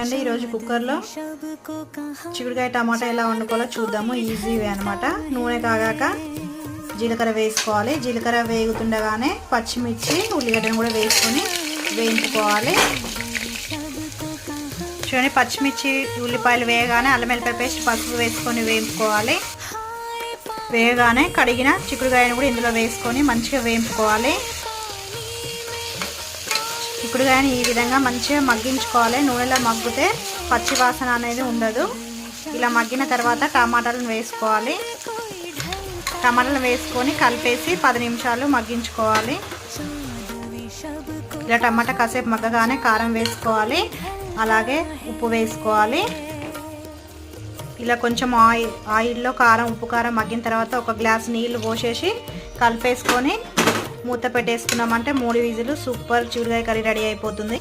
అండి ఈరోజు కుక్కర్లో చిక్కుడుకాయ టమాటా ఎలా వండుకోవాలో చూద్దాము. ఈజీ వే అనమాట. నూనె కాగాక జీలకర్ర వేసుకోవాలి. జీలకర్ర వేగుతుండగానే పచ్చిమిర్చి ఉల్లిగడ్డను కూడా వేసుకొని వేయించుకోవాలి. చూడండి, పచ్చిమిర్చి ఉల్లిపాయలు వేయగానే అల్లం వెల్లిపాయ పేస్ట్ పసుపు వేసుకొని వేయించుకోవాలి. వేయగానే కడిగిన చిక్కుడుకాయను కూడా ఇందులో వేసుకొని మంచిగా వేయించుకోవాలి. చిక్కుడుకాయని ఈ విధంగా మంచిగా మగ్గించుకోవాలి. నూనెలో మగ్గితే పచ్చి వాసన అనేది ఉండదు. ఇలా మగ్గిన తర్వాత టమాటాలను వేసుకోవాలి. టమాటాలు వేసుకొని కలిపేసి 10 నిమిషాలు మగ్గించుకోవాలి. ఇలా టమాటా కాసేపు మగ్గగానే కారం వేసుకోవాలి, అలాగే ఉప్పు వేసుకోవాలి. ఇలా కొంచెం ఆయిల్లో కారం ఉప్పు కారం మగ్గిన తర్వాత ఒక గ్లాస్ నీళ్లు పోసేసి కలిపేసుకొని మూత పెట్టేసుకున్నామంటే 3 విజిల్ సూపర్ చిక్కుడుకాయ కర్రీ రెడీ అయిపోతుంది.